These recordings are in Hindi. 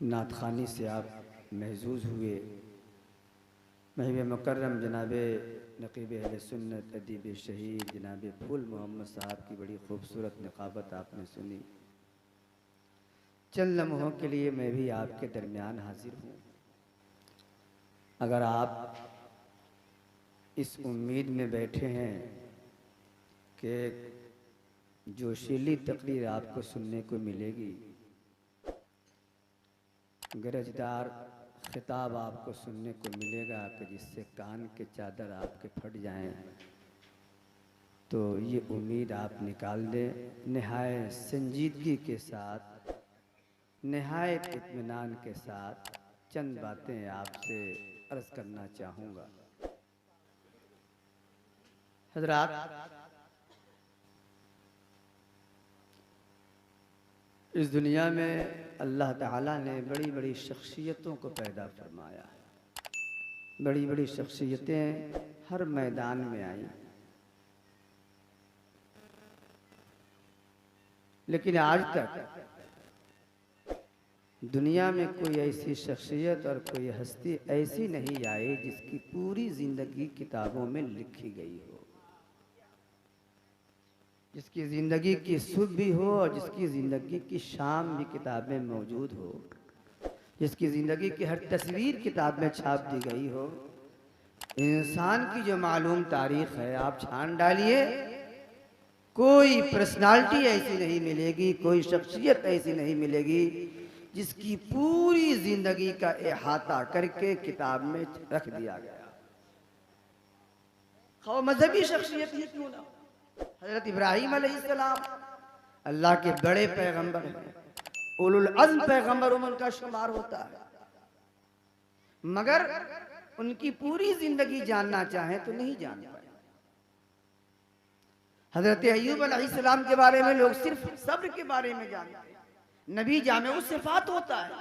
नात ख़ानी से आप महजूज़ हुए। महबूब मुकर्रम जनाब नक़ीब अहले सुन्नत अदीब शहीद जनाब फूल मोहम्मद साहब की बड़ी खूबसूरत निक़ाबत आपने सुनी। चंद लम्हों के लिए मैं भी आपके दरमियान हाजिर हूँ। अगर आप इस उम्मीद में बैठे हैं कि जोशीली तकरीर आपको सुनने को मिलेगी, गरजदार खिताब आपको सुनने को मिलेगा कि जिससे कान के चादर आपके फट जाएं, तो ये उम्मीद आप निकाल दें। नहायत संजीदगी के साथ, नहायत इत्मीनान के साथ चंद बातें आपसे अर्ज़ करना चाहूँगा। हज़रात, इस दुनिया में अल्लाह ताला ने बड़ी बड़ी शख्सियतों को पैदा फरमाया है। बड़ी बड़ी शख्सियतें हर मैदान में आई, लेकिन आज तक दुनिया में कोई ऐसी शख्सियत और कोई हस्ती ऐसी नहीं आई जिसकी पूरी ज़िंदगी किताबों में लिखी गई हो, जिसकी ज़िंदगी की सुबह भी हो और जिसकी ज़िंदगी की शाम भी किताब में मौजूद हो, जिसकी ज़िंदगी की हर तस्वीर किताब में छाप दी गई हो। इंसान की जो मालूम तारीख़ है आप छान डालिए, कोई पर्सनालिटी ऐसी नहीं मिलेगी, कोई शख्सियत ऐसी नहीं मिलेगी जिसकी पूरी ज़िंदगी का अहाता करके किताब में रख दिया गया। खौ मजहबी शख्सियत ही क्यों ना, हज़रत इब्राहीम अलैहिस्सलाम अल्लाह के बड़े पैगंबर हैं, उलुल अज़्म पैगंबरों में उनका शुमार होता है, मगर उनकी पूरी जिंदगी जानना चाहें तो नहीं जान पाए। हज़रत अय्यूब अलैहिस्सलाम के बारे में लोग सिर्फ सब्र के बारे में जानते हैं। नबी जामे सिफात होता है,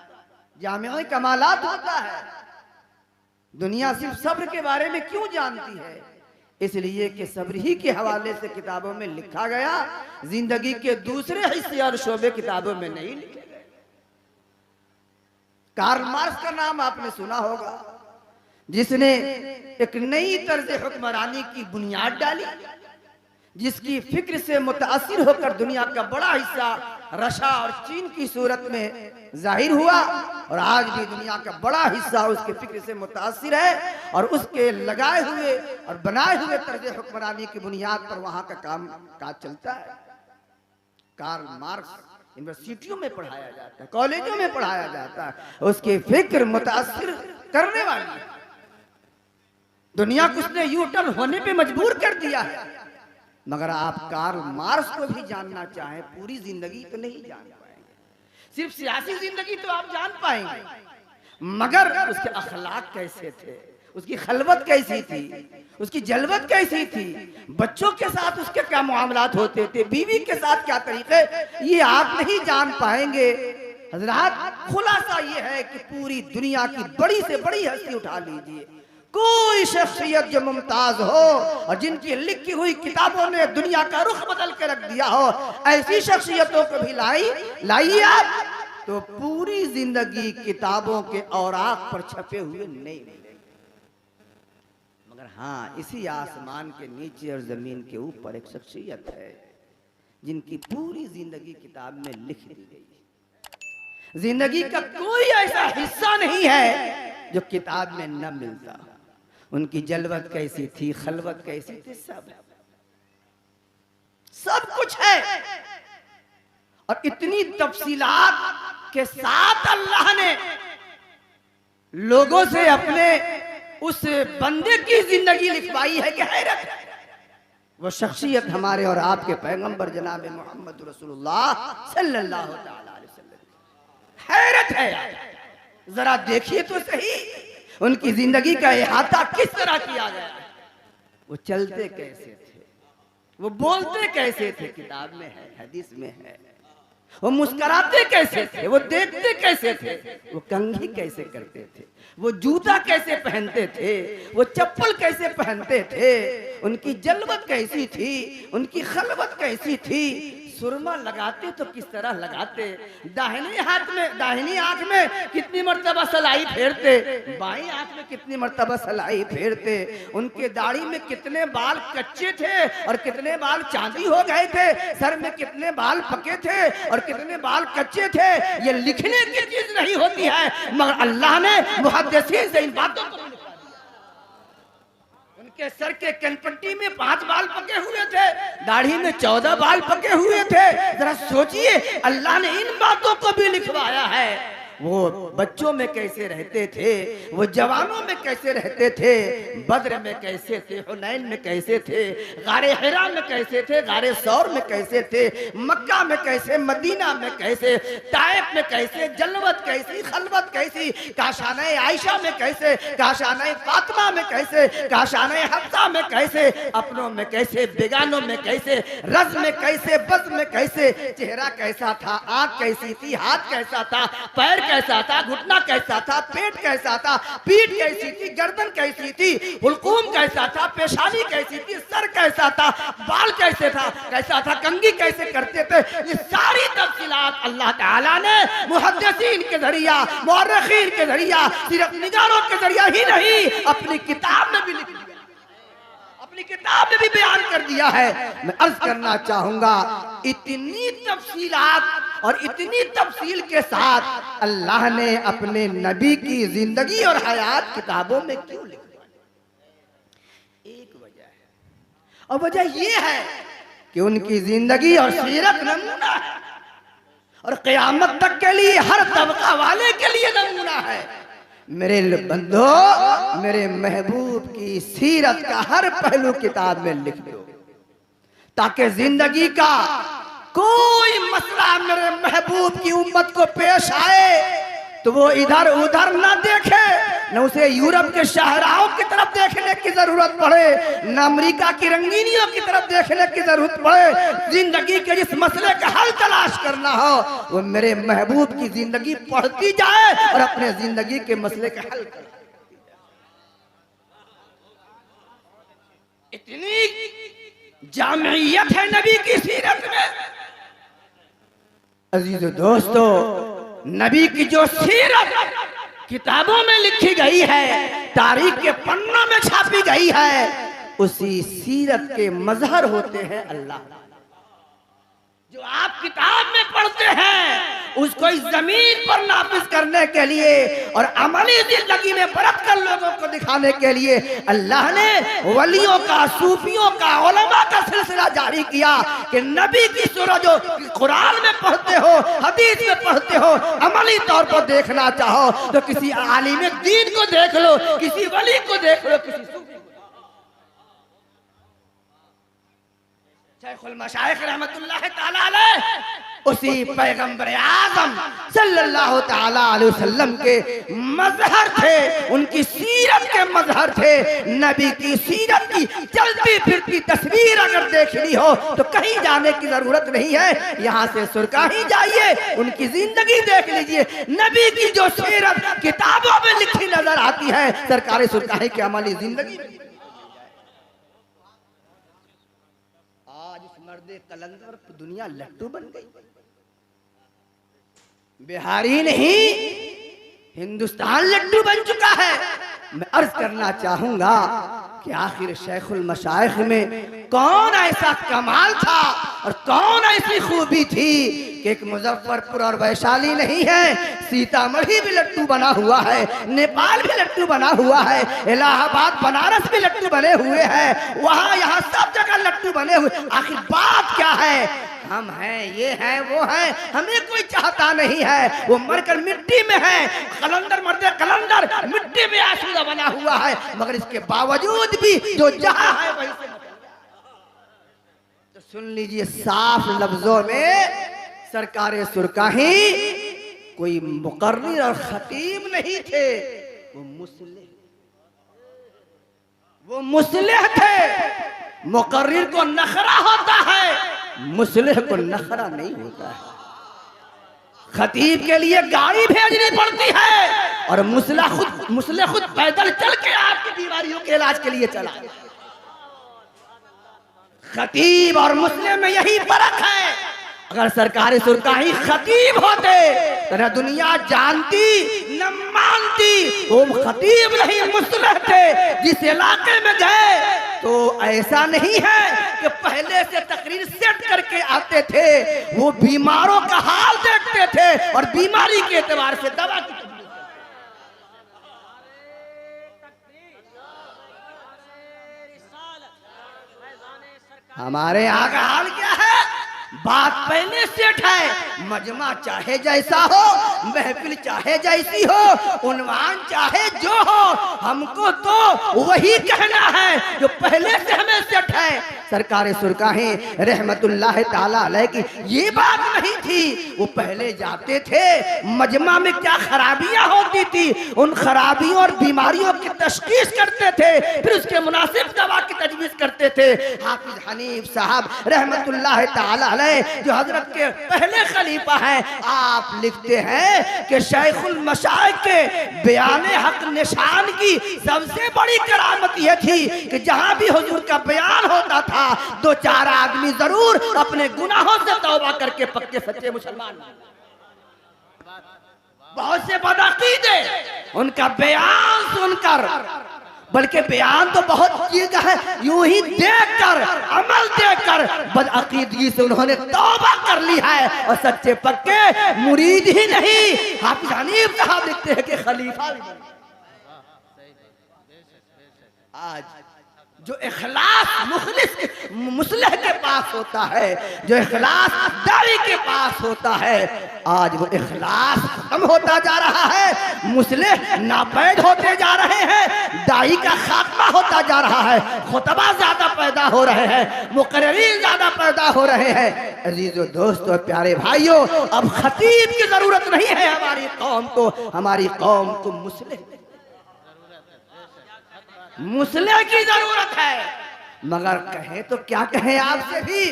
जामे कमालात होता है। दुनिया सिर्फ सब्र के बारे में क्यों जानती है? इसलिए कि सब्र ही के हवाले से किताबों में लिखा गया, जिंदगी के दूसरे हिस्से और शोबे किताबों में नहीं लिखे गए। कार्ल मार्क्स का नाम आपने सुना होगा, जिसने एक नई तर्ज हुक्मरानी की बुनियाद डाली, जिसकी फिक्र से मुतासिर होकर दुनिया का बड़ा हिस्सा रशिया और चीन की सूरत में जाहिर हुआ, और आज भी दुनिया का बड़ा हिस्सा उसके फिक्र से मुतासिर है और उसके लगाए हुए और बनाए हुए तर्ज हुक्मरानी की बुनियाद पर वहां का काम काज चलता है। कार्ल मार्क्स यूनिवर्सिटियों में पढ़ाया जाता है, कॉलेजों में पढ़ाया जाता है, उसकी फिक्र मुतासिर करने वाली है। दुनिया को उसने यू टर्न होने पे मजबूर कर दिया है। मगर आप कार्ल मार्क्स को भी जानना चाहें, पूरी जिंदगी तो नहीं जान पाएंगे। सिर्फ सियासी जिंदगी तो आप जान पाएंगे, मगर उसके अखलाक कैसे थे, उसकी खलवत कैसी थी, उसकी जलवत कैसी थी, बच्चों के साथ उसके क्या मामलात होते थे, बीवी के साथ क्या तरीके, ये आप नहीं जान पाएंगे। हजरात, खुलासा ये है कि पूरी दुनिया की बड़ी से बड़ी हस्ती उठा लीजिए, कोई शख्सियत जो मुमताज हो और जिनकी लिखी हुई किताबों ने दुनिया का रुख बदल के रख दिया हो, ऐसी शख्सियतों को भी लाइए आप, तो पूरी जिंदगी किताबों के औराक पर छपे हुए नहीं मिलेंगे। मगर हाँ, इसी आसमान के नीचे और जमीन के ऊपर एक शख्सियत है जिनकी पूरी जिंदगी किताब में लिख दी गई है। जिंदगी का कोई ऐसा हिस्सा नहीं है जो किताब में न मिलता। उनकी जलवत कैसी थी, खलवत कैसी थी, सब कुछ है। और इतनी तफसीलात के साथ अल्लाह ने लोगों से अपने उस बंदे की जिंदगी लिखवाई है कि हैरत है। वो शख्सियत हमारे और आपके पैगंबर जनाब मोहम्मद रसूलुल्लाह सल्लल्लाहु अलैहि वसल्लम। हैरत है, जरा देखिए तो सही उनकी जिंदगी का अहाता किस तरह किया गया है। वो चलते कैसे थे, वो बोलते कैसे थे, किताब में है, हदीस में है। वो मुस्कुराते कैसे थे, वो देखते कैसे थे, वो कंघी कैसे करते थे, वो जूता कैसे पहनते थे, वो चप्पल कैसे पहनते थे, उनकी जलवत कैसी थी, उनकी खलवत कैसी थी, सुरमा लगाते तो किस तरह लगाते, दाहिनी आंख में कितनी मर्तबा सलाई फेरते, बाई आंख में कितनी मर्तबा सलाई फेरते। उनके दाढ़ी में कितने बाल कच्चे थे और कितने बाल चांदी हो गए थे, सर में कितने बाल पके थे और कितने बाल कच्चे थे, ये लिखने की चीज नहीं होती है, मगर अल्लाह ने मुहद्दिसीन से इन बातों को लिखा। उनके सर के कनपट्टी में 5 बाल पके हुए थे, दाढ़ी में 14 बाल पके हुए थे। जरा सोचिए, अल्लाह ने इन बातों को भी लिखवाया है। वो बच्चों में कैसे रहते थे, वो जवानों में कैसे रहते थे, बद्र में कैसे थे, हुनैन में कैसे थे, गारे हिरा में कैसे थे, गारे सौर में कैसे थे, मक्का में कैसे, मदीना में कैसे, ताइफ में कैसे, जलवत कैसी, खलवत कैसी, काशाने आयशा में कैसे, काशाने फातिमा में कैसे, काशाने हफ्सा में कैसे, अपनों में कैसे, बेगानों में कैसे, रज में कैसे, बज में कैसे, चेहरा कैसा था, आंख कैसी थी, हाथ कैसा था, पैर कैसा था, घुटना कैसा था, पेट कैसा था, पीठ कैसी थी, गर्दन कैसी थी, हुलकूम कैसा था, पेशानी कैसी थी, सर कैसा था, बाल कैसा था, कंघी कैसे करते थे, ये सारी तफसीलात अल्लाह ताला ने मुहद्दिसीन के जरिया, मुअर्रिखीन के जरिया, सिर्फ निगारों के जरिया ही नहीं, अपनी किताब में भी लिख दिया, अपनी किताब में भी बयान कर दिया है। मैं अर्ज करना चाहूंगा, इतनी तफसीलात और इतनी तफसील के साथ अल्लाह ने अपने नबी की जिंदगी और हयात किताबों में क्यों लिखा? एक वजह है, और वजह ये है कि उनकी जिंदगी और सीरत नमूना है, और क़यामत तक के लिए, हर तबका वाले के लिए नमूना है। मेरे बंदो, मेरे महबूब की सीरत का हर पहलू किताब में लिख दो, ताकि जिंदगी का कोई मसला मेरे महबूब की उम्मत को पेश आए तो वो इधर उधर ना देखे, न उसे यूरोप के शाहराहों की तरफ देखने की जरूरत पड़े, न अमेरिका की रंगीनियों की तरफ देखने की जरूरत पड़े। जिंदगी के जिस मसले का हल तलाश करना हो, वो मेरे महबूब की जिंदगी पढ़ती जाए और अपने जिंदगी के मसले का हल करे। इतनी जामियत है नबी की सीरत में। अजीज दोस्तों, नबी की जो सीरत किताबों में लिखी गई है, तारीख के पन्नों में छापी गई है, उसी सीरत के मजहर होते हैं अल्लाह। जो आप किताब में पढ़ते हैं, उसको इस जमीन पर नाफिज करने के लिए और अमली जिंदगी में बरत कर लोगों को दिखाने के लिए अल्लाह ने वलियों का, सूफियों का, उलमा का सिलसिला जारी किया कि नबी की सूरत जो कुरान में पढ़ते हो, हदीस में पढ़ते हो, अमली तौर पर देखना चाहो तो किसी आलिम दीन को देख लो, किसी वली को देख लो, किसी सूफी शेखुल मशाइख रहमतुल्लाह ताला अलैह उसी पैगंबर आज़म सल्लल्लाहु ताला अलैहि वसल्लम के मजहर थे, उनकी सीरत के मजहर थे। नबी की सीरत की चलती फिरती तस्वीर अगर देखनी हो तो कहीं जाने की जरूरत नहीं है, यहाँ से सुरकाही जाइए, उनकी जिंदगी देख लीजिए। नबी की जो सीरत किताबों में लिखी नजर आती है, सरकार सुरकाही की अमली जिंदगी। कलंदर दुनिया लट्टू बन गई, बिहारी नहीं हिंदुस्तान लट्टू बन चुका है। मैं अर्ज करना चाहूंगा कि आखिर शेखुल मशाइख में कौन ऐसा कमाल था और कौन ऐसी खूबी थी कि एक मुजफ्फरपुर और वैशाली नहीं है, सीतामढ़ी भी लट्टू बना हुआ है, नेपाल भी लट्टू बना हुआ है, इलाहाबाद बनारस भी लट्टू बने हुए हैं, वहां यहाँ सब जगह लट्टू बने हुए। आखिर बात क्या है? हम हैं, ये हैं, वो हैं, हमें कोई चाहता नहीं है, वो मरकर मिट्टी में है। कलंदर मर्दे कलंदर मिट्टी में आशूदा बना हुआ है, मगर इसके बावजूद भी जो जहां है वहीं से। तो सुन लीजिए साफ लफ्जों में, सरकारे सुरकाही कोई मुकर्रिर और खतीब नहीं थे, वो मुसलिह थे। मुकर्रिर को नखरा होता है, मुसलिह को नखरा नहीं होता है। खतीब के लिए गाड़ी भेजनी पड़ती है और मुसलिह खुद पैदल चल के आपकी बीमारियों के इलाज के लिए चला। खतीब और मुस्लिम में यही फर्क है। अगर सरकारी सुरकाही खतीब होते तो न दुनिया जानती न मानती। वो खतीब नहीं मुस्लिह थे। जिस इलाके में गए तो ऐसा नहीं है कि पहले से तकरीर सेट करके आते थे, वो बीमारों का हाल देखते थे और बीमारी के एतबार से दवा की। हमारे यहाँ का हाल क्या है? बात पहले सेट है। मजमा चाहे जैसा हो, महफिल चाहे जैसी हो, उन्वान चाहे जो हो, हमको तो वही कहना है जो पहले से हमें सेट है। सरकार सुरकाही रहमतुल्लाह ताला अलैह की ये बात नहीं थी। वो पहले जाते थे, मजमा में क्या खराबियां होती थी उन खराबियों और बीमारियों की तशखीस करते थे, फिर उसके मुनासिब दवा की तजवीज़ करते थे। हाफिज हनीफ साहब रहमतुल्लाह ताला अलैह जो हजरत के पहले खलीफा हैं, आप लिखते हैं कि शेखुल मशाइख के बयाने हक निशान की सबसे बड़ी करामत यह थी कि जहां भी हुजूर का बयान होता था, दो चार आदमी जरूर अपने गुनाहों से तौबा करके पक्के सच्चे मुसलमान। बहुत से बदअकीदे उनका बयान सुनकर, बल्कि बयान तो बहुत चीज है, यूं ही देखकर अमल देखकर बदअकीदगी से उन्होंने तौबा कर ली है और सच्चे पक्के मुरीद ही नहीं, हाफिज हनीफ साहब लिखते हैं कि खलीफा भी। आज जो इखलास मुखलिस मुस्लिह के पास होता है, जो इखलास दाई के पास होता है, आज वो इखलास खत्म होता जा रहा है। मुस्लिह नापैद होते जा रहे हैं, दाई का खात्मा होता जा रहा है, खुतबा ज्यादा पैदा हो रहे हैं, मुकर्रिरीन ज्यादा पैदा हो रहे हैं। अजीजों, दोस्तों, प्यारे भाइयों, अब खतीब की जरूरत नहीं है हमारी कौम को। हमारी कौम को मुस्लिह की जरूरत है। मगर कहें तो क्या कहें, आपसे भी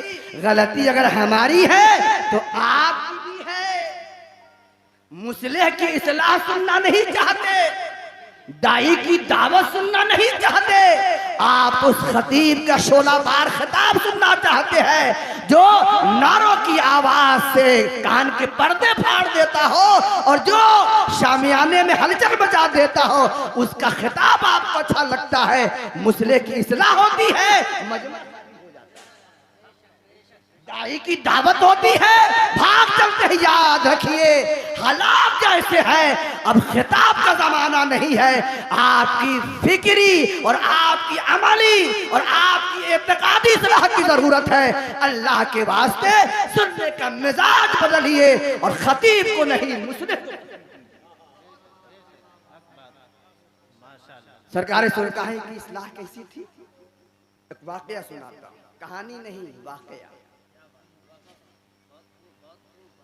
गलती अगर हमारी है तो आपकी भी है। मुस्लिह की इस्लाह सुनना नहीं चाहते, दाई की दावत सुनना नहीं चाहते, आप उस खतीब का शोलाबार खिताब सुनना चाहते हैं जो नारों की आवाज से कान के पर्दे फाड़ देता हो और जो शामियाने में हलचल मचा देता हो, उसका खिताब आपको अच्छा लगता है। मुस्लिह की इस्लाह होती है, दाई की दावत होती है, भाग चलते हैं। याद रखिए, हालात जैसे हैं, अब खिताब का जमाना नहीं है। आपकी फिक्री और आपकी अमली और आपकी एतकादी इस्लाह की जरूरत है। अल्लाह के वास्ते सुनने का मिजाज बदलिए और खतीब को नहीं, मुस्लिह। सरकार सुरकाही की इस्लाह कैसी थी? एक वाकया सुनाता हूं, कहानी नहीं, वाकया।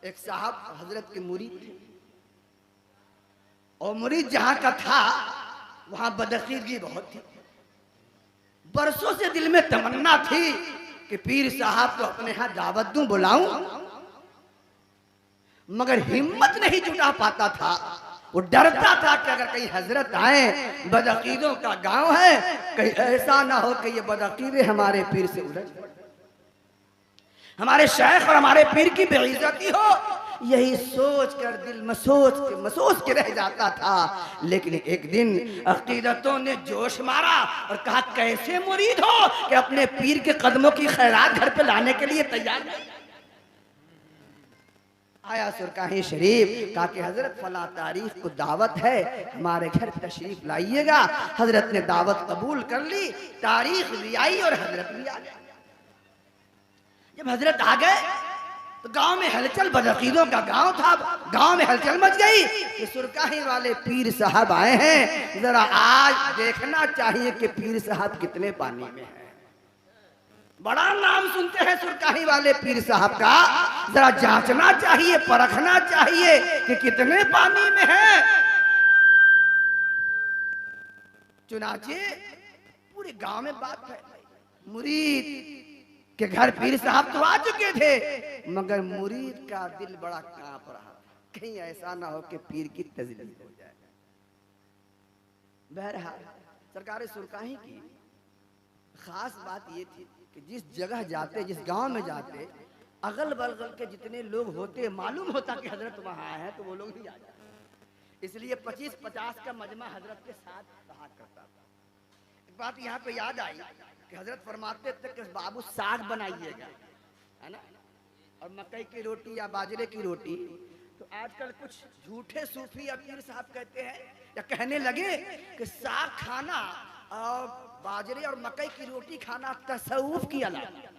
एक साहब हजरत के मुरीद थे और मुरीद जहां का था वहां बदअकीदगी बहुत थी। बरसों से दिल में तमन्ना थी कि पीर साहब को अपने यहां दावत दूं, बुलाऊं, मगर हिम्मत नहीं जुटा पाता था। वो डरता था कि अगर कहीं हजरत आए, बदअकीदों का गांव है, कहीं ऐसा ना हो कि ये बदअकीदे हमारे पीर से उलझ, हमारे शेख और हमारे पीर की बेइज्जती हो। यही सोच कर दिल में सोच के रह जाता था। लेकिन एक दिन अकीदतों ने जोश मारा और कहा, कैसे मुरीद हो कि अपने पीर के कदमों की खैरात घर पे लाने के लिए तैयार नहीं? आया सुरकाही शरीफ, कहा कि हजरत फला तारीख को दावत है, हमारे घर तशरीफ लाइएगा। हजरत ने दावत कबूल कर ली, तारीख भी आई और हजरत भी आ गए। जब हजरत आ गए तो गांव में हलचल, बदअकीदों का गांव था, गांव में हलचल मच गई कि सुरकाही वाले पीर साहब आए हैं, जरा आज देखना चाहिए कि पीर साहब कितने पानी में हैं। बड़ा नाम सुनते हैं सुरकाही वाले पीर साहब का, जरा जांचना चाहिए, परखना चाहिए कि कितने पानी में हैं। चुनाचे पूरे गांव में बात है, मुरीद के घर पीर साहब तो आ चुके थे, मगर मुरीद का दिल बड़ा कांप रहा था, कहीं ऐसा ना हो कि पीर की तजलील हो जाए। बहरहाल सरकार सुरकाही की खास बात ये थी कि जिस जगह जाते, जिस गांव में जाते, अगल बगल के जितने लोग होते मालूम होता कि हजरत वहाँ हैं तो वो लोग ही आ जाते। इसलिए 25-50 का मजमा हजरत के साथ रहा करता था। एक बात यहाँ पे याद आई कि हजरत फरमाते थे कि बाबू साग बनाइएगा, है ना, और मकई की रोटी या बाजरे की रोटी। तो आजकल कुछ झूठे सूफी या पीर साहब कहते हैं या कहने लगे कि साग खाना और बाजरे और मकई की रोटी खाना तसव्वुफ की अलामत।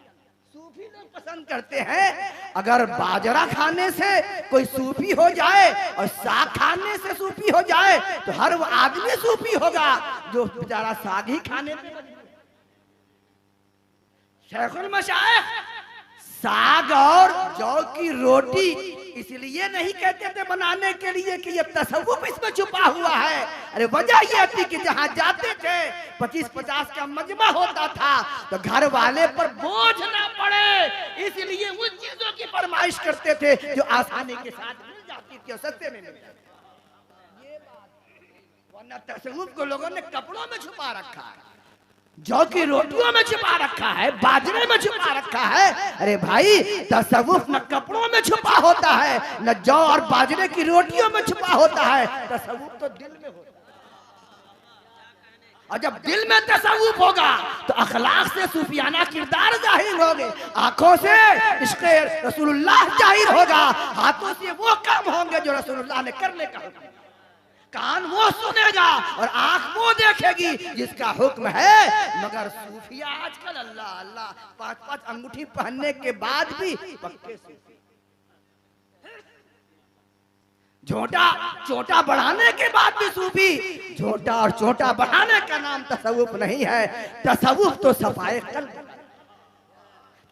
सूफी लोग पसंद करते हैं अगर बाजरा खाने से कोई सूफी हो जाए और साग खाने से सूफी हो जाए तो हर वो आदमी सूफी होगा जो बेचारा साग ही खाने पे। शेखुल मशाइख साग और जौ की रोटी इसलिए नहीं कहते थे बनाने के लिए कि ये तसव्वुफ इसमें छुपा हुआ है। अरे वजह ये थी कि जहाँ जाते थे 25-50 का मजमा होता था तो घर वाले पर बोझ ना पड़े, इसलिए उन चीजों की फरमाइश करते थे जो आसानी के साथ मिल जाती थी और सस्ते में मिल जाती। ये बात, वरना तसव्वुफ को लोगों ने कपड़ों में छुपा रखा है, जौ की रोटियों में छुपा रखा है, बाजरे में छुपा रखा है। अरे भाई तसव्वुफ न कपड़ों में छुपा होता है न जौ और बाजरे की रोटियों में छुपा होता है, तसव्वुफ तो दिल में होता है। और जब दिल में तसव्वुफ होगा तो अखलाक से सूफियाना किरदार जाहिर होंगे, आंखों से इश्क़ रसूलुल्लाह जाहिर होगा, हाथों से वो काम होंगे जो रसूलुल्लाह ने करने का हुक्म, कान वो सुनेगा और आंख वो देखेगी जिसका हुक्म है। मगर सूफिया आजकल अल्लाह अल्लाह 5-5 अंगूठी पहनने के बाद भी पक्के सूफी। झोटा चोटा बढ़ाने के बाद भी सूफी। झोटा और चोटा बढ़ाने का नाम तसव्वुफ नहीं है, तसव्वुफ तो सफाए कल्ब,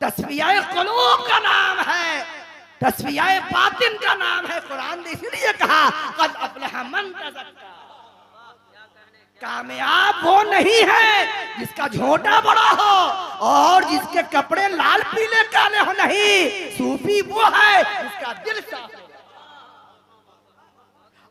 तस्फियाए क़ुलूब का नाम है, तस्फियाए बातिन का नाम है। कुरान ने इसलिए कहा क़द अफ़लह मन तज़क्का। कामयाब वो नहीं है जिसका झोटा बड़ा हो और जिसके कपड़े लाल पीले काले हो, नहीं, सूफी वो है जिसका दिल साफ हो,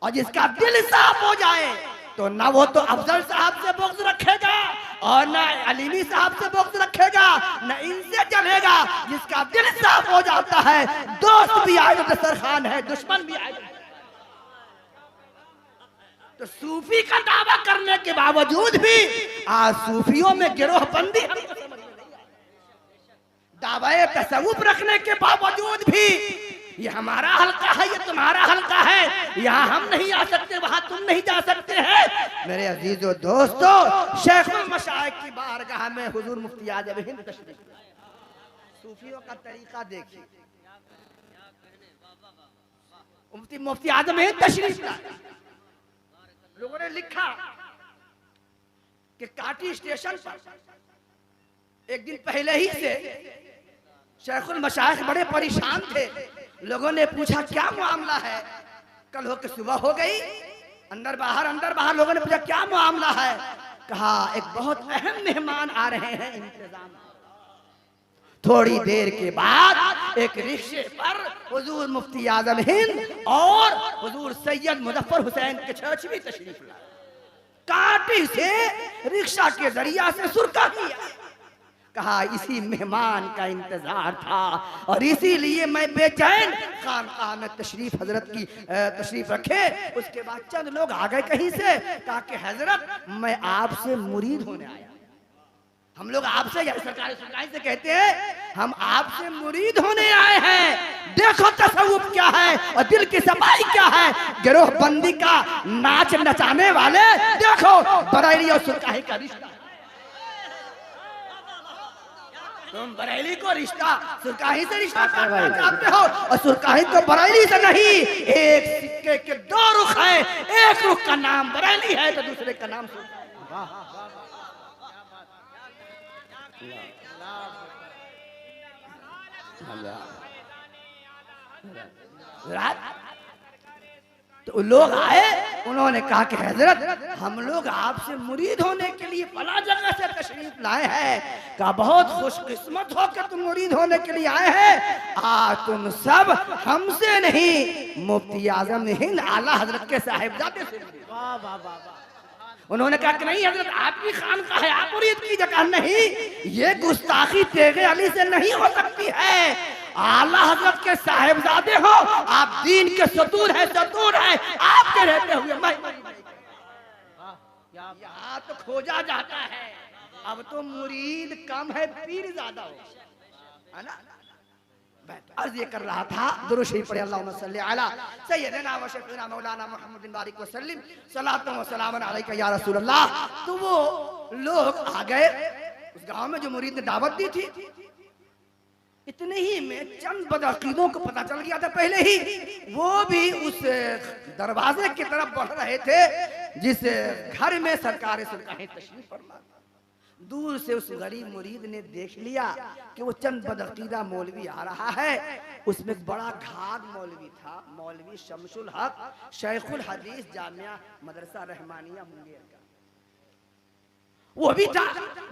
और जिसका दिल साफ हो जाए तो ना वो तो अफजल साहब से बुग़्ज़ रखेगा और ना अलीमी साहब से बुग़्ज़ रखेगा, ना इनसे चलेगा। जिसका दिल साफ हो जाता है, दोस्त भी आए तो दस्तरखान है, दुश्मन भी आए तो सूफी का दावा करने के बावजूद भी आज सूफियों में गिरोहबंदी, दावाए तसव्वुफ रखने के बावजूद भी ये हमारा हल्का है, ये तुम्हारा हल्का है, यहाँ हम नहीं आ सकते, वहाँ तुम नहीं जा सकते हैं। मेरे अजीजों दोस्तों, शेखुल मशाइख की बारगाह में हुजूर मुफ्ती आज़म हिंद तशरीफ लाए। सूफियों का तरीका देखिए, मुफ्ती आज़म हिंद तशरीफ लाए। लोगों ने लिखा कि काटी स्टेशन पर एक दिन पहले ही से शेखुल मशाइख बड़े परेशान थे। लोगों ने पूछा क्या मामला है, कल हो के सुबह हो गई, अंदर बाहर लोगों ने पूछा क्या मामला है। कहा एक बहुत अहम मेहमान आ रहे हैं, इंतजाम। थोड़ी देर के बाद एक रिक्शे पर हुजूर मुफ्ती आज़म हिंद और हुजूर सैयद मुज़फ्फर हुसैन के चचवी तशरीफ लाए। काटी से रिक्शा के जरिया से सुरका किया। कहा इसी मेहमान का इंतजार था और इसीलिए मैं बेचैन खानकाह में तशरीफ हजरत की तशरीफ रखे। उसके बाद चंद लोग आ गए कहीं से, कहा कि हजरत मैं आपसे मुरीद होने आया। हम लोग आपसे सरकारी से कहते हैं हम आपसे मुरीद होने आए हैं, देखो तसव्वुफ क्या है और दिल की सफाई क्या है। गिरोहबंदी का नाच नचाने वाले देखो बरेली और सुरकाही का रिश्ता, तुम बरेली को रिश्ता सुरकाही से रिश्ता करना चाहते हो और सुरकाही को बरेली से नहीं। एक सिक्के के दो रुख है, एक रुख का नाम बरेली है तो दूसरे का नाम तो लोग आए, उन्होंने कहा कि हजरत हम लोग आपसे मुरीद होने के लिए फला जगह से तशरीफ लाए हैं। कहा बहुत खुशकिस्मत हो कि तुम मुरीद होने के लिए आए हैं। तुम सब हमसे नहीं मुफ्ती आज़म हिंद आला हजरत के साहिबजादे से। वाह वाह वाह। उन्होंने कहा कि नहीं हजरत आपकी खानकाह है, आप मुरीद की जगह नहीं, ये गुस्ताखी तेगे अली से नहीं हो सकती है। आला हजरत के साहिबजादे हो, आप दीन के सतूर है, सतूर है। आपके रहते हुए मैं यहाँ तो खोजा जाता है, अब तो मुरीद कम है, पीर ज्यादा हो, है ना। अर्ज ये कर रहा था, दुरूद शरीफ पढ़े, अल्लाहुम्मा सल्ली अला सय्यदना व शफीना मौलाना मुहम्मद बिन बारिक वसल्लम सलातु व सलामुन अलैका या रसूल अल्लाह। तो वो लोग आ गए उस गांव में जो मुरीद ने दावत दी थी। इतने ही में चंद बदअकीदों को पता चल गया था पहले ही, वो भी उस दरवाजे की तरफ बढ़ रहे थे जिस घर में सरकार सुल्तान तशरीफ फरमा। दूर से उस गरीब मुरीद ने देख लिया कि वो चंद बदअकीदा मौलवी आ रहा है। उसमें एक बड़ा घाघ मौलवी था, मौलवी शमसुल हक, शेखुल हदीस जामिया मदरसा रहमानिया मुंगेर का, वो भी था।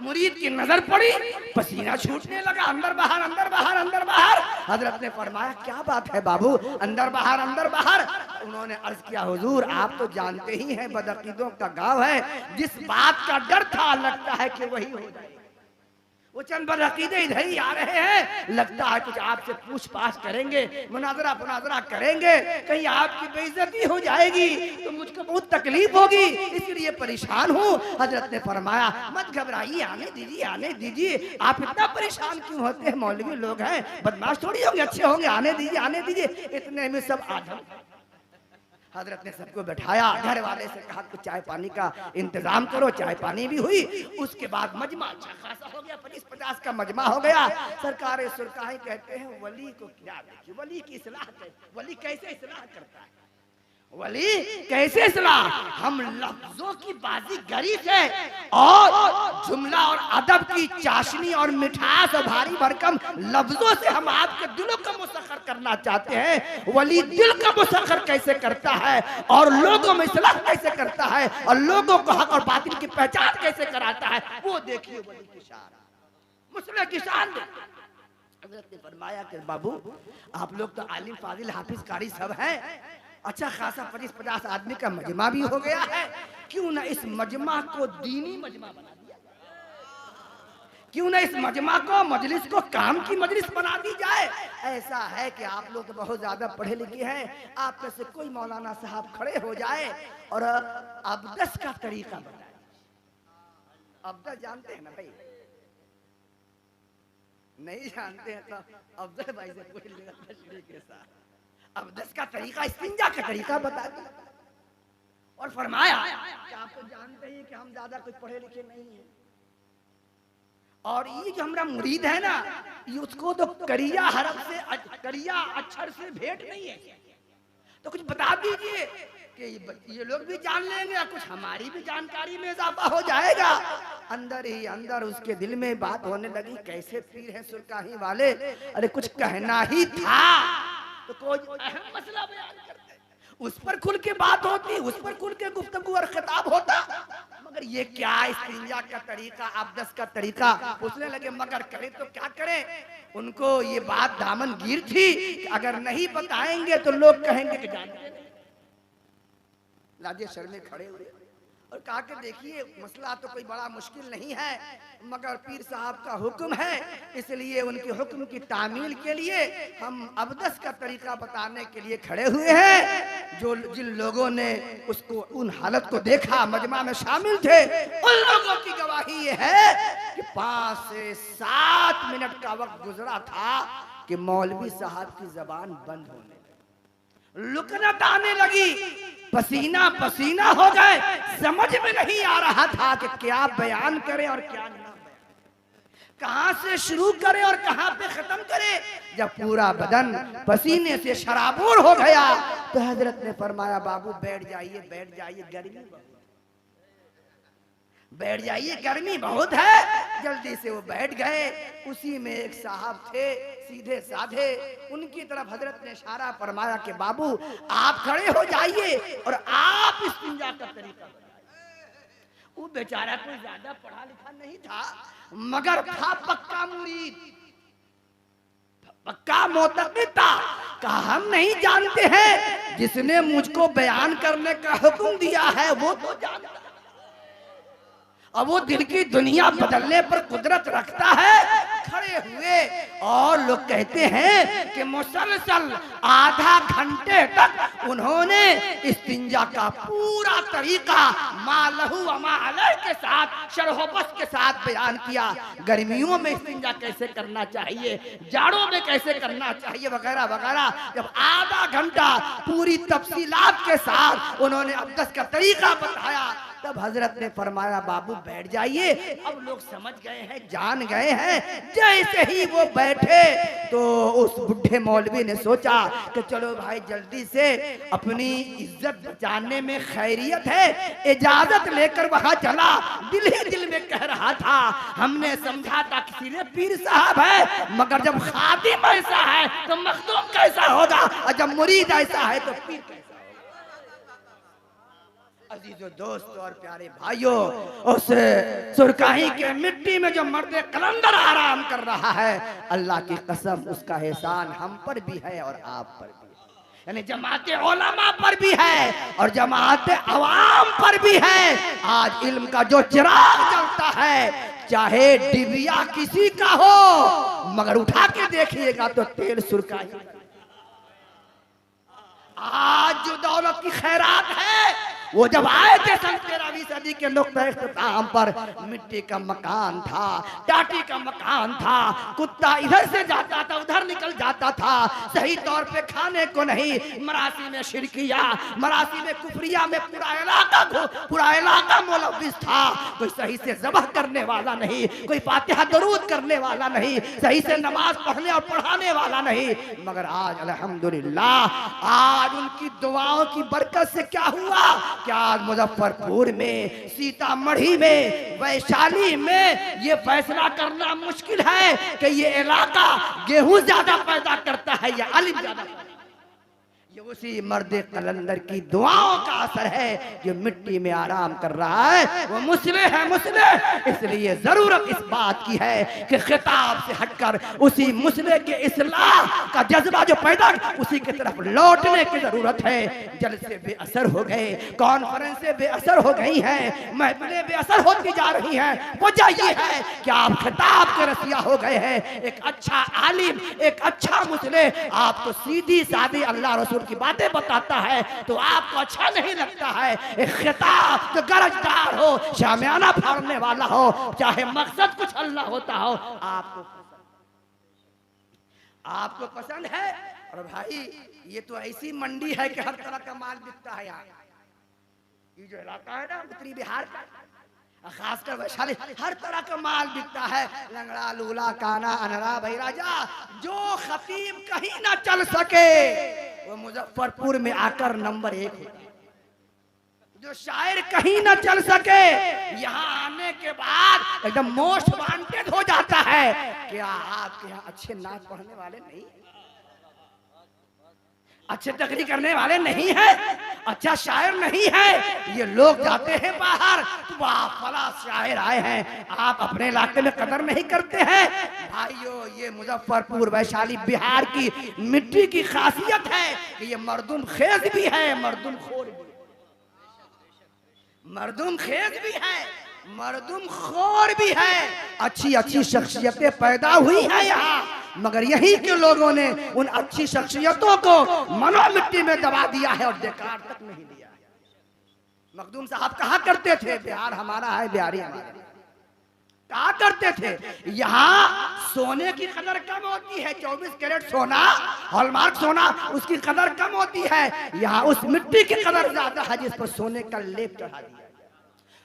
मुरीद की नजर पड़ी, पसीना छूटने लगा, अंदर बाहर, अंदर बाहर, अंदर बाहर। हजरत ने फरमाया क्या बात है बाबू, अंदर बाहर, अंदर बाहर। उन्होंने अर्ज किया हुजूर आप तो जानते ही हैं बदअकीदों का गांव है, जिस बात का डर था लगता है कि वही हो जाए। वो चंद बदअकीदे इधर ही आ रहे हैं, लगता है कुछ आपसे पूछताछ करेंगे, मुनाजरा फुनाजरा करेंगे, कहीं आपकी बेइज्जती हो जाएगी तो मुझको बहुत तकलीफ होगी, इसलिए परेशान हूँ। हजरत ने फरमाया मत घबराइए, आने दीजिए, आने दीजिए। आप इतना परेशान क्यों होते हैं, मौलवी लोग हैं, बदमाश थोड़ी होंगे, अच्छे होंगे, आने दीजिए, आने दीजिए। इतने में सब आधम। हजरत ने सबको बैठाया, घर वाले से कहा कुछ चाय पानी का इंतजाम करो, चाय पानी भी हुई। उसके बाद मजमा अच्छा खासा हो गया, 50-50 का मजमा हो गया। सरकार सुरकाही कहते हैं वली को क्या देखिए, वली की इस्लाह कैसे, वली कैसे इस्लाह करता है, वली कैसे इस्लाह। हम लफ्जों की बाजीगरी से और जुमला और अदब की चाशनी और मिठास और भारी भरकम लफ्जों से हम आपके दिलों को मुसख्खर करना चाहते हैं। वली दिल का मुसख्खर कैसे करता है और लोगों में इस्लाह कैसे करता है और लोगों को हक और बातिल की पहचान कैसे कराता है, वो देखिए वली की शान, मुस्लिम की शान। हज़रत ने फरमाया कि बाबू आप लोग तो आलिम फाजिल हाफिज कारी सब हैं, अच्छा खासा 50-50 आदमी का मजमा भी हो गया है, क्यों ना इस मजमा को दीनी मजमा बना दिया, क्यों ना इस मजमा को, मजलिस को काम की मजलिस बना दी जाए। ऐसा है कि आप लोग तो बहुत ज्यादा पढ़े लिखे हैं, आप में से कोई मौलाना साहब खड़े हो जाए और अब्दस का तरीका बताए। अब्दस जानते हैं ना भाई, नहीं जानते हैं तो अब्दुल भाई से पूछ लेना तशरीह के साथ। अब्दस का तरीका, इस्तिंजा का तरीका बता दिया और फरमाया कि आप तो जानते ही कि हम ज्यादा कुछ पढ़े लिखे नहीं हैं, और ये जो हमारा मुरीद है ना, ये उसको तो करिया हरफ से, करिया अक्षर से भेंट नहीं है, तो कुछ बता दीजिए कि ये लोग भी जान लेंगे और कुछ हमारी भी जानकारी में इजाफा हो जाएगा। अंदर ही अंदर उसके दिल में बात होने लगी, कैसे पीर हैं सुरकाही वाले, अरे कुछ कहना ही था तो कोई अहम मसला बयान करते, उस पर खुल के बात होती, उस पर खुल के गुफ्तगू और खिताब होता। मगर ये क्या इस्तिंजा का तरीका, अब्दस का तरीका, पूछने लगे मगर करें तो क्या करें। उनको ये बात दामन गिर थी कि अगर नहीं बताएंगे तो लोग कहेंगे कि जानते नहीं। लाजे शर्मे खड़े हुए और कहा कि देखिए मसला तो कोई बड़ा मुश्किल नहीं है, मगर पीर साहब का हुक्म है, इसलिए उनके हुक्म की तामील के लिए हम अब्दस का तरीका बताने के लिए खड़े हुए हैं। जो जिन लोगों ने उसको, उन हालत को देखा, मजमा में शामिल थे, उन लोगों की गवाही ये है कि 5 से 7 मिनट का वक्त गुजरा था कि मौलवी साहब की जबान बंद होने, लुकनत आने लगी, पसीना पसीना हो गए, समझ में नहीं आ रहा था कि क्या बयान करें और क्या ना बयान, कहां से शुरू करें और कहां पे खत्म करें। जब पूरा बदन पसीने से शराबोर हो गया तो हजरत ने फरमाया बाबू बैठ जाइए, बैठ जाइए, गर्मी बैठ जाइए, गर्मी बहुत है। जल्दी से वो बैठ गए। उसी में एक साहब थे सीधे साधे, उनकी तरफ हजरत ने इशारा फरमाया कि बाबू आप खड़े हो जाइए और आप इस्तिंजा का तरीका बताइए। वो बेचारा कोई ज्यादा पढ़ा लिखा नहीं था, मगर था पक्का मुरीद, पक्का मोतक़िद था। कहा हम नहीं जानते हैं, जिसने मुझको बयान करने का हुक्म दिया है वो तो जानता है, अब वो दिल की दुनिया बदलने पर कुदरत रखता है। खड़े हुए और लोग कहते हैं कि मुसलसल आधा घंटे तक उन्होंने इस्तिंजा का पूरा तरीका मालहू व मा अलैह के साथ शरह-ओ-बस के साथ बयान किया। गर्मियों में इस्तिंजा कैसे करना चाहिए, जाड़ों में कैसे करना चाहिए, वगैरह वगैरह। जब आधा घंटा पूरी तफसीलात के साथ उन्होंने अब्दस का तरीका बताया, तब हजरत ने फरमाया बाबू बैठ जाइए। अब लोग समझ गए हैं, जान गए हैं। जैसे ही वो बैठे तो उस बुढ़े मौलवी ने सोचा कि चलो भाई जल्दी से अपनी इज्जत बचाने में खैरियत है, इजाजत लेकर वहां चला। दिल ही दिल में कह रहा था हमने समझा था किसी ने पीर साहब है, मगर जब खादिम ऐसा है तो मखदूम कैसा होगा, और जब मुरीद ऐसा है तो पीर कैसा। अजीजो दोस्त और प्यारे भाइयों, उस सुरकाही के मिट्टी में जो मर्द कलंदर आराम कर रहा है, अल्लाह की कसम उसका एहसान हम पर भी है और आप पर भी है, यानी जमाते उलमा पर भी है और जमाते अवाम पर भी है। आज इल्म का जो चिराग जलता है, चाहे डिबिया किसी का हो, मगर उठा के देखिएगा तो तेल सुरकाही। आज जो दौलत की खैरात है, वो जब आए थे सन 13वीं सदी के नुक्ता इख्तिताम पर, मिट्टी का मकान था, टाटी का मकान था, कुत्ता इधर से जाता था उधर निकल जाता था, सही तौर पे खाने को नहीं। मरासी में शिरकिया, मरासी में कुफरिया में पूरा इलाका मुलव्विस था। कोई सही से ज़बह करने वाला नहीं, कोई फातिहा दरूद करने वाला नहीं, सही से नमाज पढ़ने और पढ़ाने वाला नहीं। मगर आज अल्हम्दुलिल्लाह, आज उनकी दुआओं की बरकत से क्या हुआ, क्या मुजफ्फरपुर में, सीतामढ़ी में, वैशाली में ये फैसला करना मुश्किल है कि ये इलाका गेहूं ज्यादा पैदा करता है या अलिम ज्यादा। ये उसी मर्द कलंदर की दुआओं का असर है जो मिट्टी में आराम कर रहा है। वो मुस्लिम है, मुस्लिम। इसलिए जरूरत इस बात की है कि खिताब से हटकर उसी मुस्लिम के इस्लाह का जज्बा जो पैदा, उसी की तरफ लौटने की जरूरत है। जलसे बेअसर हो गए, कॉन्फ्रेंसें बेअसर हो गई हैं, महफिलें बेअसर होती जा रही हैं। वजह ये है कि आप खिताब के रसिया हो गए हैं। एक अच्छा आलिम, एक अच्छा मुस्लिम आपको सीधी सादी अल्लाह रसूल की बातें बताता है तो आपको अच्छा नहीं लगता है। एक खिताब जो गरजदार हो, शामियाना फाड़ने वाला हो, चाहे मकसद कुछ अल्लाह होता हो, आपको पसंद है। और भाई ये तो ऐसी मंडी है कि हर तरह का माल बिकता है यहाँ। ये जो इलाका है ना उत्तरी बिहार का, खासकर वैशाली, हर तरह का माल बिकता है। लंगड़ा, लूला, काना, अनरा, भैराजा। जो खतीब कहीं ना चल सके वो मुजफ्फरपुर में आकर नंबर 1 होता है। जो शायर कहीं ना चल सके यहाँ आने के बाद एकदम मोस्ट वांटेड हो जाता है। क्या आपके यहाँ अच्छे नाच पढ़ने वाले नहीं, अच्छे तकरीर करने वाले नहीं है, अच्छा शायर नहीं है? ये लोग जाते हैं बाहर, तो वाह फला शायर आए हैं, आप अपने इलाके में कदर नहीं करते हैं। भाइयों, ये मुजफ्फरपुर वैशाली बिहार की मिट्टी की खासियत है कि ये मर्दुम खेज भी है, मर्दुम खोर भी, मर्दुम खेज भी है, मर्दुम खोर भी है। अच्छी अच्छी शख्सियतें पैदा हुई हैं यहाँ, मगर यहीं के लोगों ने उन अच्छी शख्सियतों को मनो मिट्टी में दबा दिया है और बेकार तक नहीं दिया है। मखदूम साहब कहा करते थे बिहार हमारा है, बिहारी हमारा, कहा करते थे यहाँ सोने की कदर कम होती है। 24 कैरेट सोना, हॉलमार्क सोना, उसकी कदर कम होती है। यहाँ उस मिट्टी की कदर ज्यादा है जिस पर सोने का लेप चढ़ा दिया।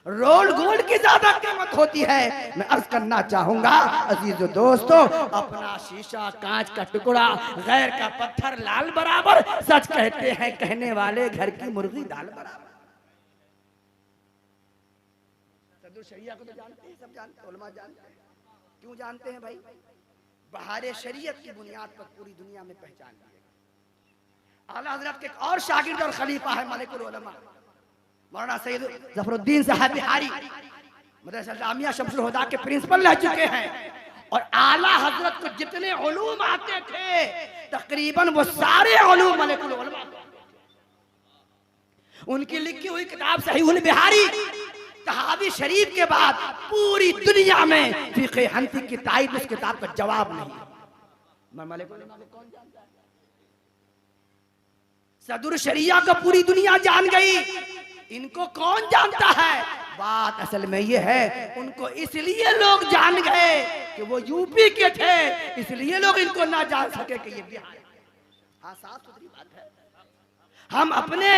रोल गोल्ड की ज्यादा कीमत होती है। मैं अर्ज करना चाहूंगा अजीजों दोस्तों, अपना शीशा कांच का टुकड़ा, गैर का पत्थर लाल बराबर। सच कहते हैं कहने वाले, घर की मुर्गी दाल बराबर। सदुल शरिया को तो जानते हैं, सब जानते हैं, उलमा जानते हैं। क्यों जानते हैं भाई? बहारे शरीयत की बुनियाद पर पूरी दुनिया में पहचान दी। आला हजरत के एक और शागिर्द और खलीफा है मलिकुल उलमा मौलाना सैयद जफरुद्दीन साहब बिहारी, मदरसा जामिया शमसुल हुदा के प्रिंसिपल रह चुके हैं। और आला हजरत को जितने उलूम आते थे तकरीबन वो सारे उलूम मलिकुल उलमा, उनकी लिखी हुई किताब सहीहुल बिहारी तहावी शरीफ के बाद पूरी दुनिया में फिक़े हनफी की ताईद उस किताब का जवाब नहीं। ममलिक कौन जानता है? सदुर शरिया को पूरी दुनिया जान गई, इनको कौन जानता है? बात असल में ये है, उनको इसलिए लोग जान गए कि वो यूपी के थे, इसलिए लोग इनको ना जान सके कि ये बिहार। हाँ, साफ सुथरी बात है। हम अपने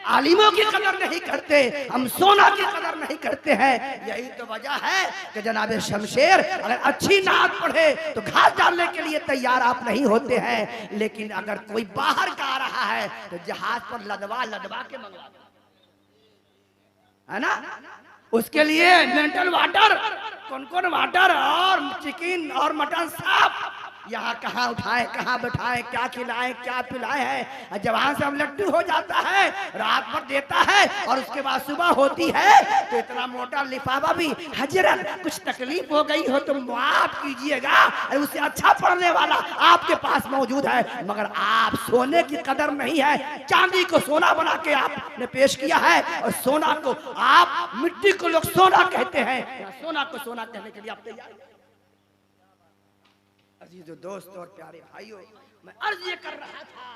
आलिमों की कदर नहीं करते, हम सोना की कदर नहीं करते हैं। यही तो वजह है कि जनाब शमशेर अगर अच्छी नात पढ़े तो घास डालने के लिए तैयार आप नहीं होते हैं, लेकिन अगर कोई बाहर का आ रहा है तो जहाज पर लदवा लदवा के मंगवा, है ना? उसके लिए मिनरल वाटर, कौन वाटर और चिकन और मटन साफ, यहाँ कहाँ उठाए, कहाँ बैठाए, क्या खिलाए, क्या पिलाए है। जवान से हम लट्टू हो जाता है, रात भर देता है और उसके बाद सुबह होती है तो इतना मोटा लिफाफा भी, हजरत कुछ तकलीफ हो गई हो तो माफ कीजिएगा, उससे अच्छा पढ़ने वाला आपके पास मौजूद है। मगर आप सोने की कदर नहीं है, चांदी को सोना बना के आपने पेश किया है और सोना को आप, मिट्टी को लोग सोना कहते हैं, सोना को सोना कहने के लिए आप तैयार हैं। अजीजों, दोस्तों और प्यारे भाइयों, मैं अर्ज ये कर रहा था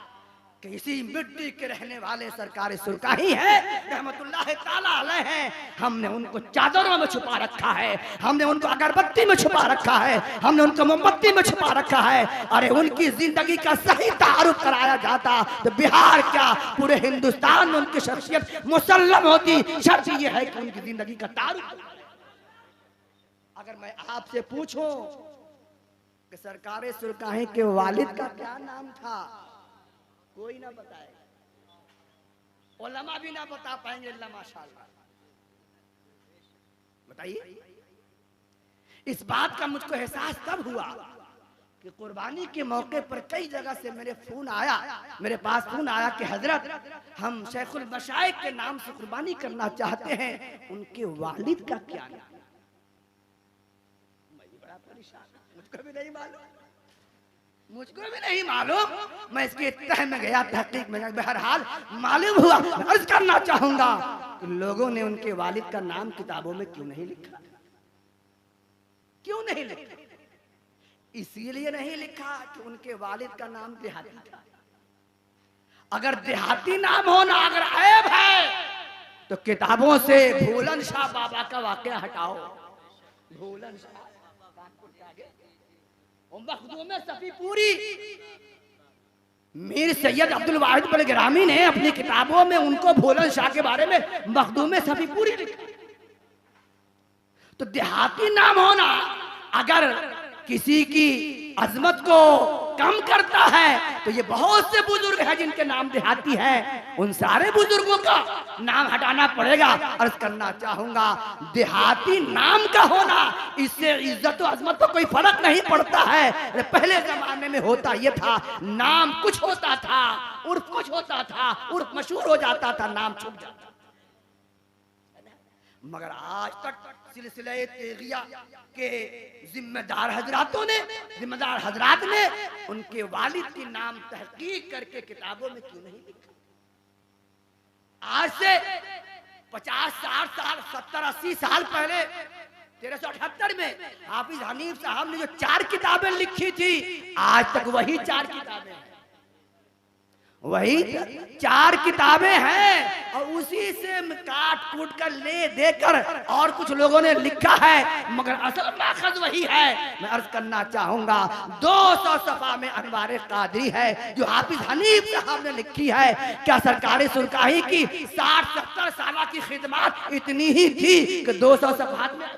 कि इसी मिट्टी के रहने वाले सरकार सुरकाही है, रहमतुल्लाह ताला अलैह हैं। हमने उनको चादरों में छुपा रखा है, हमने उनको अगरबत्ती में छुपा रखा है, हमने उनको मोमबत्ती में छुपा रखा है। अरे उनकी जिंदगी का सही तारुफ कराया जाता तो बिहार क्या पूरे हिंदुस्तान में उनकी शख्सियत मुसल्लम होती। शर्त ये है कि उनकी जिंदगी का तारुफ। अगर मैं आपसे पूछूं कि सरकारे सुरकाही के वालिद का क्या नाम था, कोई ना बताए, उलमा भी ना बता पाएंगे अल्लाह माशाअल्लाह। बताइए, इस बात का मुझको एहसास तब हुआ कि कुर्बानी के मौके पर कई जगह से मेरे पास फोन आया कि हजरत हम शेखुल मशाइख के नाम से कुर्बानी करना चाहते हैं, उनके वालिद का क्या नाम? मुझको भी नहीं मालूम, मैं इसके तह में गया, तहकीक में। बहरहाल मालूम हुआ, अर्ज करना चाहूंगा कि लोगों ने उनके वालिद का नाम किताबों में क्यों नहीं लिखा? क्यों नहीं लिखा? इसीलिए नहीं लिखा कि उनके वालिद का नाम देहाती था। अगर देहाती नाम होना अगर ऐब है तो किताबों से भूलन शाह बाबा का वाकया हटाओ। भूलन शाह मखदूम सफीपुरी, मीर सैयद अब्दुल वाहिद बलग्रामी ने अपनी किताबों में उनको भूलन शाह के बारे में मखदूम सफीपुरी लिखा। तो देहाती नाम होना अगर किसी की अजमत को कम करता है तो ये बहुत से बुजुर्ग हैं जिनके नाम देहाती हैं, उन सारे बुजुर्गों का नाम हटाना पड़ेगा। अर्ज करना चाहूंगा, देहाती नाम का होना इससे इज्जत और अजमत पर कोई फर्क नहीं पड़ता है। पहले जमाने में होता ये था, नाम कुछ होता था, उर्फ कुछ होता था, उर्फ मशहूर हो जाता था, नाम छुप जाता। मगर आज तक सिलसिले तेगिया के जिम्मेदार हजरात ने उनके वालिद के नाम तहकीक करके किताबों में क्यों नहीं लिखा? आज से 50, 60 साल, 70, 80 साल पहले 1378 में हाफिज हनीफ साहब ने जो 4 किताबें लिखी थी, आज तक वही 4 किताबें हैं, वही 4 किताबें हैं और उसी से काट कूट कर ले देकर और कुछ लोगों ने लिखा है, मगर असल माखज़ वही है। मैं अर्ज करना चाहूंगा, 200 सफा में अनवारे कादरी है जो हाफिज हनीफ साहब ने लिखी है। क्या सरकारी सुरकाही की 60-70 साल की खिदमत इतनी ही थी कि 200 सफा में?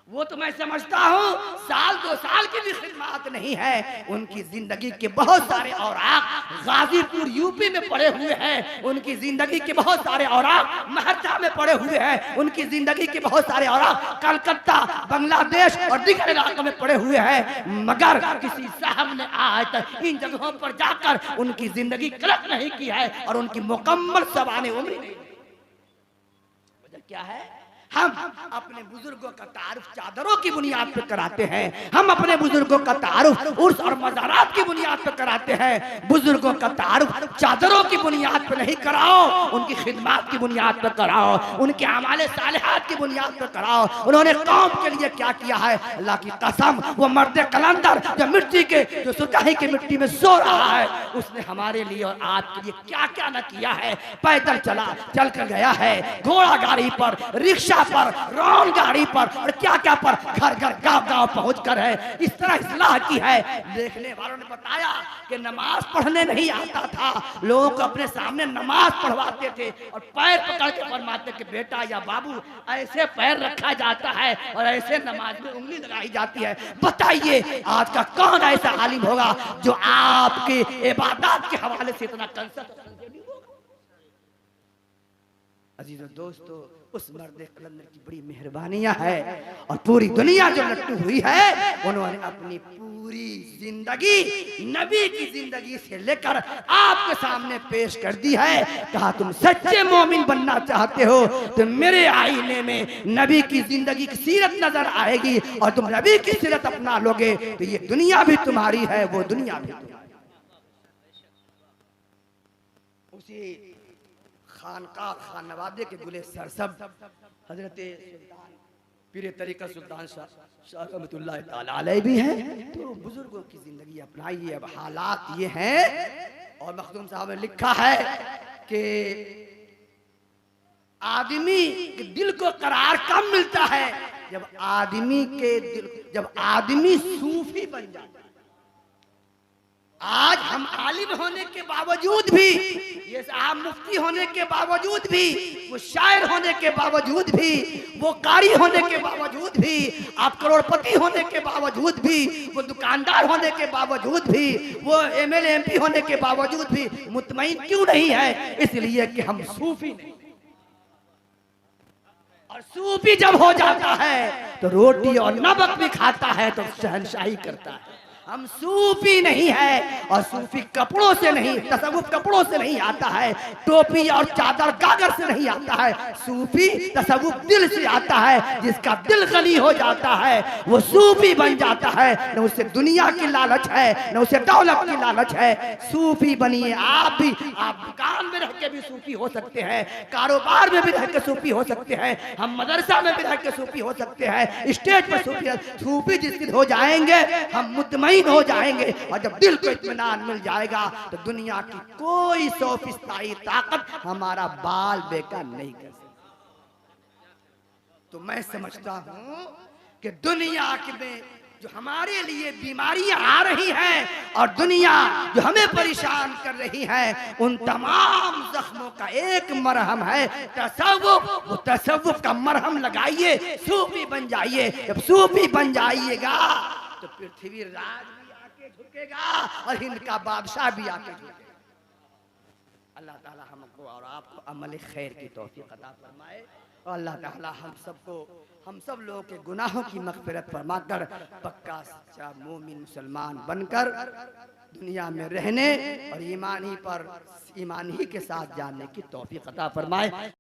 वो तो मैं समझता हूँ 1-2 साल की भी खिदमत नहीं है। उनकी जिंदगी के बहुत सारे औराक गाजीपुर यूपी में पड़े हुए हैं, उनकी जिंदगी के बहुत सारे औराक महर्जा में पड़े हुए हैं, उनकी जिंदगी के बहुत सारे औराक कलकत्ता, बांग्लादेश और दीगर इलाकों में पड़े हुए हैं। मगर किसी साहब ने आज तक इन जगहों पर जाकर उनकी जिंदगी कलक नहीं की है और उनकी मुकम्मल सवाने उम्र नहीं। वजह क्या है? हम अपने बुजुर्गों का तारुफ चादरों की बुनियाद पर कराते हैं, हम अपने बुजुर्गों का तारुफ उर्स और मज़ारात की बुनियाद पर कराते हैं। बुजुर्गों का तारुफ चादरों की बुनियाद पर नहीं कराओ, उनकी खिदमत की बुनियाद पर कराओ, उनके अमाले सालिहात की बुनियाद पर कराओ। उन्होंने कौम के लिए क्या किया है, अल्लाह की कसम, वो मर्द कलंदर जो मिट्टी के जो सुरकाही की मिट्टी में सो रहा है, उसने हमारे लिए और आपके लिए क्या क्या न किया है। पैदल चल कर गया है, घोड़ा गाड़ी पर, रिक्शा पर, रॉन गाड़ी पर और क्या क्या पर, घर घर गांव गांव पहुंच कर है इस तरह इस्लाह की है। देखने वालों ने बताया कि नमाज पढ़ने नहीं आता था, लोगों को अपने सामने नमाज पढ़वाते थे और पैर पकड़ के फरमाते कि बेटा या बाबू ऐसे पैर रखा जाता है और ऐसे नमाज में उंगली लगाई जाती है। बताइए आज का कौन ऐसा आलिम होगा जो आपके इबादत के हवाले से इतना कंसर्न। अजीजों दोस्तों, उस मर्द कलंदर की बड़ी मेहरबानियां है और पूरी दुनिया जो लट्टू हुई है, उन्होंने अपनी पूरी जिंदगी नबी की जिंदगी से लेकर आपके सामने पेश कर दी है। कहा तुम सच्चे मोमिन बनना चाहते हो तो मेरे आईने में नबी की जिंदगी की सीरत नजर आएगी और तुम नबी की सीरत अपना लोगे तो ये दुनिया भी तुम्हारी है, वो दुनिया भी तुम्हारी। उसी खानका खानवादे के गुले सरसब हजरत पीर तरीका सुल्तान शाह रहमतुल्लाह तआला अलैह भी हैं। तो बुजुर्गों की जिंदगी अपनाइए। अब हालात ये हैं और मखदूम साहब ने लिखा है कि आदमी के दिल को करार कब मिलता है, जब आदमी सूफी बन जाता है। आज हम आलिम होने के बावजूद भी, ये साहब मुफ्ती होने के बावजूद भी, वो शायर होने के बावजूद भी, वो कारी होने के बावजूद भी, आप करोड़पति होने के बावजूद भी, वो दुकानदार होने के बावजूद भी, वो एमएलए एमपी होने के बावजूद भी मुतमईन क्यों नहीं है? इसलिए कि हम सूफी नहीं। और सूफी जब हो जाता है तो रोटी और नमक भी खाता है तो शहनशाही करता है। हम सूफी नहीं है और सूफी कपड़ों से नहीं, तसव्वुफ कपड़ों से नहीं आता है, टोपी और चादर गागर से नहीं आता है। सूफी तसव्वुफ दिल से आता है। जिसका दिल गनी हो जाता है वो सूफी बन जाता है। न उसे दुनिया की लालच है, न उसे दौलत की लालच है। सूफी बनिए आप भी। आप दुकान में रह के भी सूफी हो सकते हैं, कारोबार में भी रह के सूफी हो सकते हैं, हम मदरसा में भी रह के सूफी हो सकते हैं, स्टेज पर सूफी जिस दिन हो जाएंगे हम मुतमईन हो जाएंगे। और जब दिल को इत्मीनान मिल जाएगा तो दुनिया की कोई सोफिस्ताई ताकत हमारा बाल बेकार नहीं कर सकती। तो मैं समझता हूं कि दुनिया में जो हमारे लिए बीमारियां आ रही हैं और दुनिया जो हमें परेशान कर रही है, उन तमाम जख्मों का एक मरहम है तसव्वुफ। वो तसव्वुफ का मरहम लगाइए, सूफी बन जाइए। जब सूफी बन जाइएगा तो पृथ्वी राज भी आके झुकेगा और हिंद का बादशाह भी आके झुकेगा। अल्लाह ताला हमको और आपको अमल खैर की तौफीक अता फरमाए और अल्लाह ताला हम सब लोगों के गुनाहों की मग़फ़िरत फरमाकर पक्का सच्चा मोमिन मुसलमान बनकर दुनिया में रहने और ईमान ही के साथ जानने की तौफीक अता फरमाए।